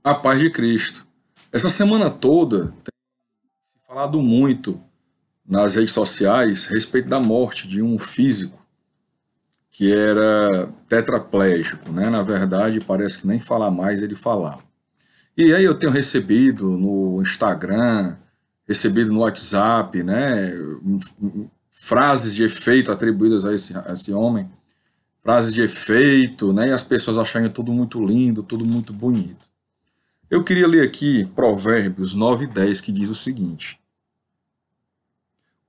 A paz de Cristo. Essa semana toda tem se falado muito nas redes sociais a respeito da morte de um físico que era tetraplégico, né? Na verdade, parece que nem falar mais ele falava. E aí eu tenho recebido no Instagram, recebido no WhatsApp, né? Frases de efeito atribuídas a esse homem, frases de efeito, né? E as pessoas achando tudo muito lindo, tudo muito bonito. Eu queria ler aqui Provérbios 9:10, que diz o seguinte: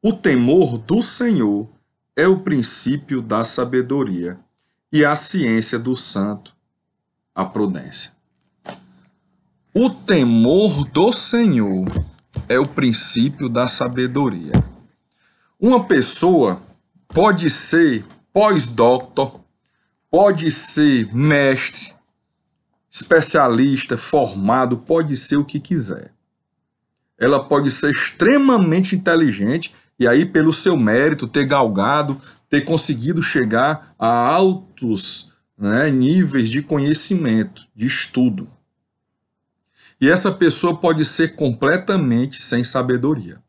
O temor do Senhor é o princípio da sabedoria, e a ciência do santo, a prudência. O temor do Senhor é o princípio da sabedoria. Uma pessoa pode ser pós-doutor, pode ser mestre, especialista, formado, pode ser o que quiser. Ela pode ser extremamente inteligente e aí, pelo seu mérito, ter galgado, ter conseguido chegar a altos, né, níveis de conhecimento, de estudo. E essa pessoa pode ser completamente sem sabedoria.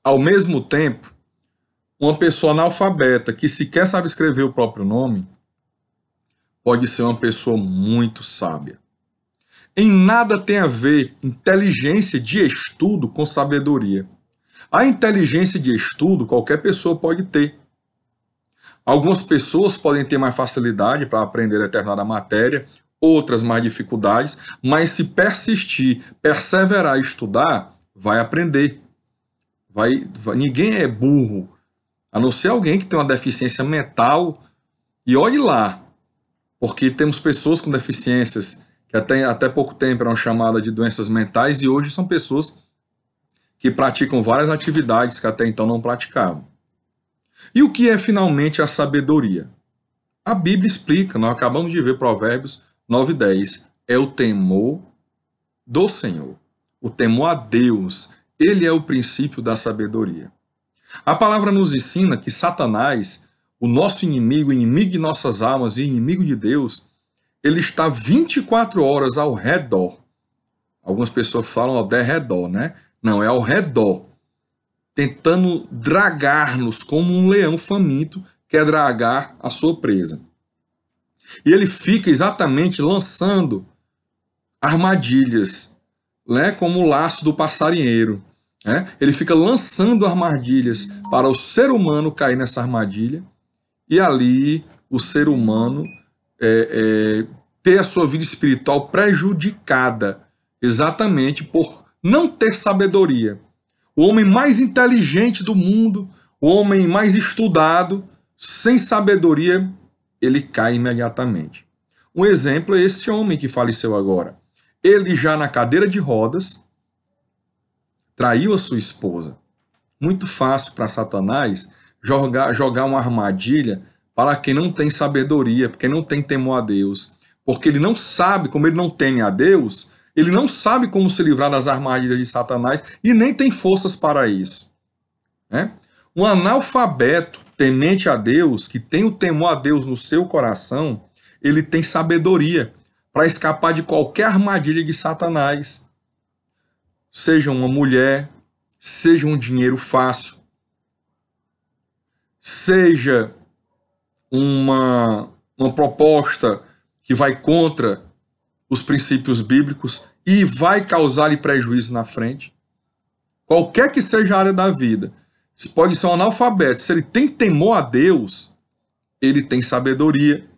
Ao mesmo tempo, uma pessoa analfabeta que sequer sabe escrever o próprio nome pode ser uma pessoa muito sábia. Em nada tem a ver inteligência de estudo com sabedoria. A inteligência de estudo qualquer pessoa pode ter. Algumas pessoas podem ter mais facilidade para aprender determinada matéria, outras mais dificuldades, mas se persistir, perseverar e estudar, vai aprender. Ninguém é burro, a não ser alguém que tem uma deficiência mental. E olhe lá, porque temos pessoas com deficiências que até pouco tempo eram chamadas de doenças mentais e hoje são pessoas que praticam várias atividades que até então não praticavam. E o que é finalmente a sabedoria? A Bíblia explica, nós acabamos de ver Provérbios 9:10, é o temor do Senhor, o temor a Deus, ele é o princípio da sabedoria. A palavra nos ensina que Satanás, o nosso inimigo, inimigo de nossas almas e inimigo de Deus, ele está 24 horas ao redor. Algumas pessoas falam ao derredor, né? Não, é ao redor. Tentando dragar-nos como um leão faminto quer dragar a sua presa. E ele fica exatamente lançando armadilhas, né? Como o laço do passarinheiro. Né? Ele fica lançando armadilhas para o ser humano cair nessa armadilha e ali o ser humano ter a sua vida espiritual prejudicada exatamente por não ter sabedoria. O homem mais inteligente do mundo, o homem mais estudado, sem sabedoria, ele cai imediatamente. Um exemplo é esse homem que faleceu agora. Ele já na cadeira de rodas traiu a sua esposa. Muito fácil para Satanás jogar uma armadilha para quem não tem sabedoria, porque não tem temor a Deus. Porque ele não sabe, como ele não teme a Deus, ele não sabe como se livrar das armadilhas de Satanás e nem tem forças para isso. Né? Um analfabeto temente a Deus, que tem o temor a Deus no seu coração, ele tem sabedoria para escapar de qualquer armadilha de Satanás. Seja uma mulher, seja um dinheiro fácil, seja uma proposta que vai contra os princípios bíblicos e vai causar-lhe prejuízo na frente. Qualquer que seja a área da vida, pode ser um analfabeto, se ele tem temor a Deus, ele tem sabedoria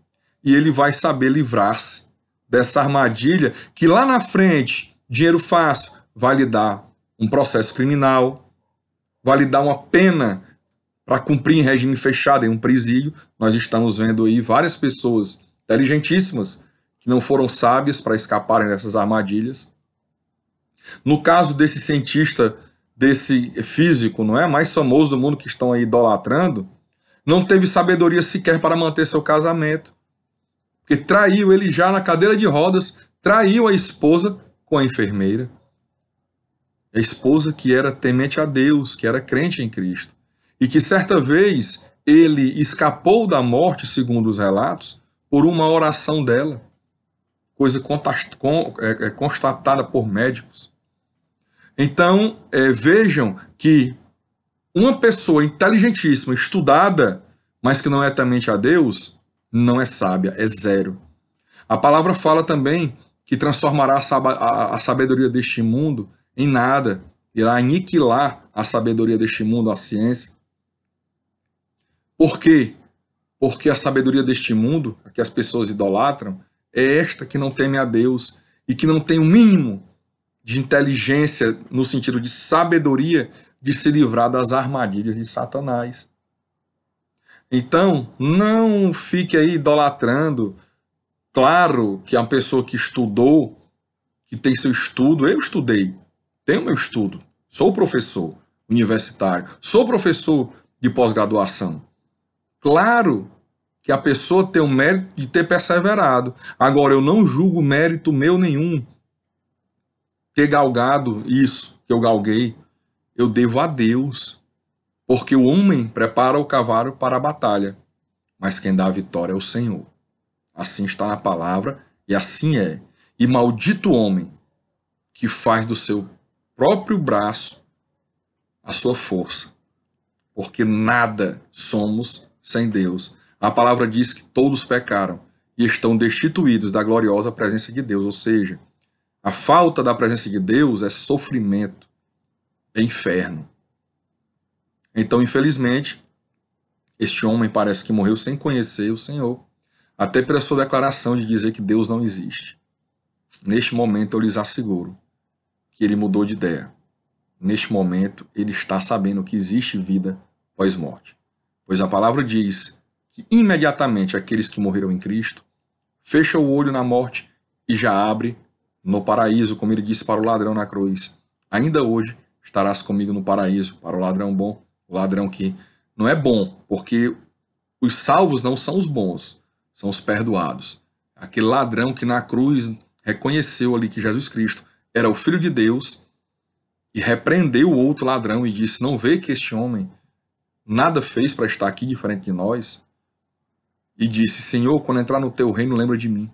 e ele vai saber livrar-se dessa armadilha que lá na frente, dinheiro fácil, vai lhe dar um processo criminal, vai lhe dar uma pena para cumprir em regime fechado, em um presídio. Nós estamos vendo aí várias pessoas inteligentíssimas que não foram sábias para escaparem dessas armadilhas. No caso desse cientista, desse físico, não é, mais famoso do mundo que estão aí idolatrando, não teve sabedoria sequer para manter seu casamento, porque traiu ele já na cadeira de rodas, traiu a esposa com a enfermeira. A esposa que era temente a Deus, que era crente em Cristo. E que certa vez ele escapou da morte, segundo os relatos, por uma oração dela. coisa constatada por médicos. Então, vejam que uma pessoa inteligentíssima, estudada, mas que não é temente a Deus, não é sábia, é zero. A palavra fala também que transformará a sabedoria deste mundo em nada, irá aniquilar a sabedoria deste mundo, a ciência. Por quê? Porque a sabedoria deste mundo, a que as pessoas idolatram, é esta que não teme a Deus e que não tem o mínimo de inteligência, no sentido de sabedoria, de se livrar das armadilhas de Satanás. Então, não fique aí idolatrando. Claro que a pessoa que estudou, que tem seu estudo, eu estudei, tenho meu estudo, sou professor universitário, sou professor de pós-graduação. Claro que a pessoa tem o mérito de ter perseverado. Agora, eu não julgo mérito meu nenhum ter galgado isso que eu galguei. Eu devo a Deus, porque o homem prepara o cavalo para a batalha, mas quem dá a vitória é o Senhor. Assim está na palavra e assim é. E maldito o homem que faz do seu próprio braço a sua força, porque nada somos sem Deus. A palavra diz que todos pecaram e estão destituídos da gloriosa presença de Deus, ou seja, a falta da presença de Deus é sofrimento, é inferno. Então, infelizmente, este homem parece que morreu sem conhecer o Senhor, até pela sua declaração de dizer que Deus não existe. Neste momento, eu lhes asseguro que ele mudou de ideia. Neste momento, ele está sabendo que existe vida pós-morte. Pois a palavra diz que imediatamente aqueles que morreram em Cristo fecham o olho na morte e já abre no paraíso, como ele disse para o ladrão na cruz. Ainda hoje estarás comigo no paraíso, para o ladrão bom, o ladrão que não é bom, porque os salvos não são os bons, são os perdoados. Aquele ladrão que na cruz reconheceu ali que Jesus Cristo era o Filho de Deus e repreendeu o outro ladrão e disse: não vê que este homem nada fez para estar aqui diferente de nós? E disse: Senhor, quando entrar no teu reino, lembra de mim.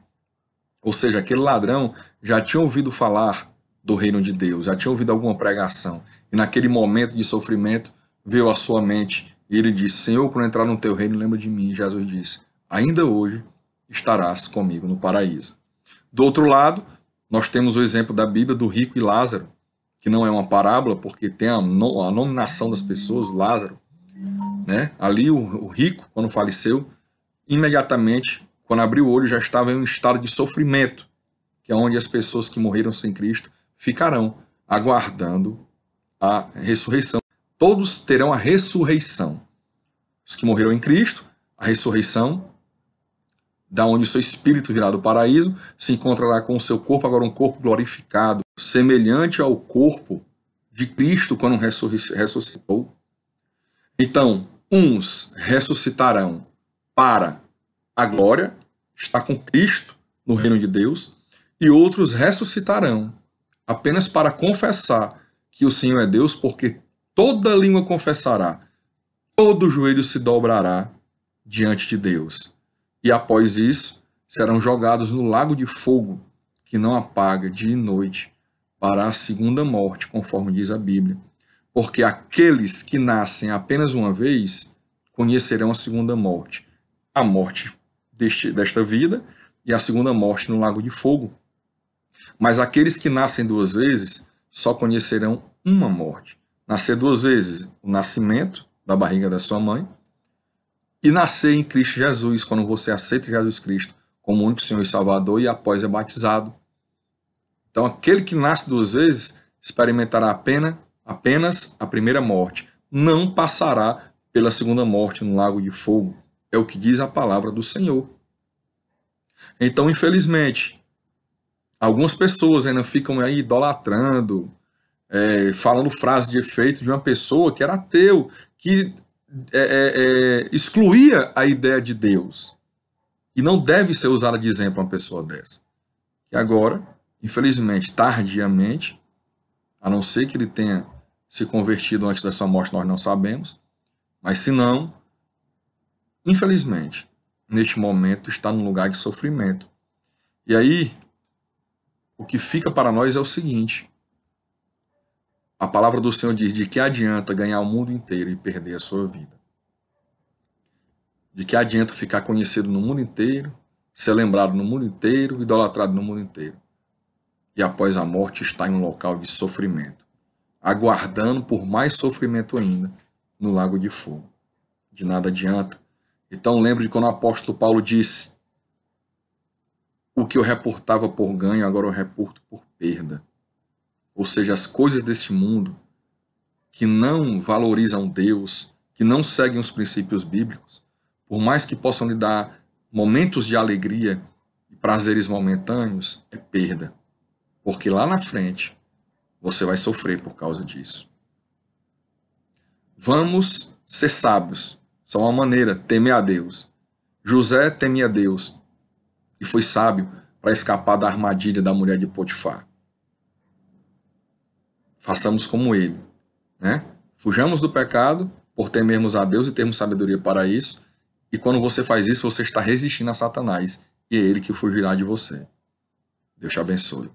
Ou seja, aquele ladrão já tinha ouvido falar do reino de Deus, já tinha ouvido alguma pregação. E naquele momento de sofrimento, veio à sua mente e ele disse: Senhor, quando entrar no teu reino, lembra de mim. E Jesus disse: ainda hoje estarás comigo no paraíso. Do outro lado, nós temos o exemplo da Bíblia do rico e Lázaro, que não é uma parábola, porque tem a nominação das pessoas, Lázaro. Né? Ali o rico, quando faleceu, imediatamente, quando abriu o olho, já estava em um estado de sofrimento, que é onde as pessoas que morreram sem Cristo ficarão aguardando a ressurreição. Todos terão a ressurreição. Os que morreram em Cristo, a ressurreição, da onde o seu espírito virá do paraíso, se encontrará com o seu corpo, agora um corpo glorificado, semelhante ao corpo de Cristo quando ressuscitou. Então, uns ressuscitarão para a glória, estar com Cristo no reino de Deus, e outros ressuscitarão apenas para confessar que o Senhor é Deus, porque toda língua confessará, todo joelho se dobrará diante de Deus. E após isso, serão jogados no lago de fogo, que não apaga dia e noite, para a segunda morte, conforme diz a Bíblia. Porque aqueles que nascem apenas uma vez conhecerão a segunda morte. A morte desta vida e a segunda morte no lago de fogo. Mas aqueles que nascem duas vezes só conhecerão uma morte. Nascer duas vezes, o nascimento da barriga da sua mãe, e nascer em Cristo Jesus, quando você aceita Jesus Cristo como único Senhor e Salvador e após é batizado. Então aquele que nasce duas vezes experimentará apenas a primeira morte. Não passará pela segunda morte no lago de fogo. É o que diz a palavra do Senhor. Então, infelizmente, algumas pessoas ainda ficam aí idolatrando, falando frases de efeito de uma pessoa que era ateu, que excluía a ideia de Deus. E não deve ser usada de exemplo uma pessoa dessa. Que agora, infelizmente, tardiamente, a não ser que ele tenha se convertido antes dessa morte, nós não sabemos, mas se não, infelizmente, neste momento está num lugar de sofrimento. E aí, O que fica para nós é o seguinte: a palavra do Senhor diz: de que adianta ganhar o mundo inteiro e perder a sua vida? De que adianta ficar conhecido no mundo inteiro, ser lembrado no mundo inteiro, idolatrado no mundo inteiro, e após a morte estar em um local de sofrimento, aguardando por mais sofrimento ainda no lago de fogo? De nada adianta. Então lembre de quando o apóstolo Paulo disse: o que eu reportava por ganho, agora eu reporto por perda. Ou seja, as coisas deste mundo que não valorizam Deus, que não seguem os princípios bíblicos, por mais que possam lhe dar momentos de alegria e prazeres momentâneos, é perda. Porque lá na frente você vai sofrer por causa disso. Vamos ser sábios. Só uma maneira: temer a Deus. José temia Deus e foi sábio para escapar da armadilha da mulher de Potifar. Façamos como ele, né? Fujamos do pecado por temermos a Deus e termos sabedoria para isso. E quando você faz isso, você está resistindo a Satanás, e é ele que fugirá de você. Deus te abençoe.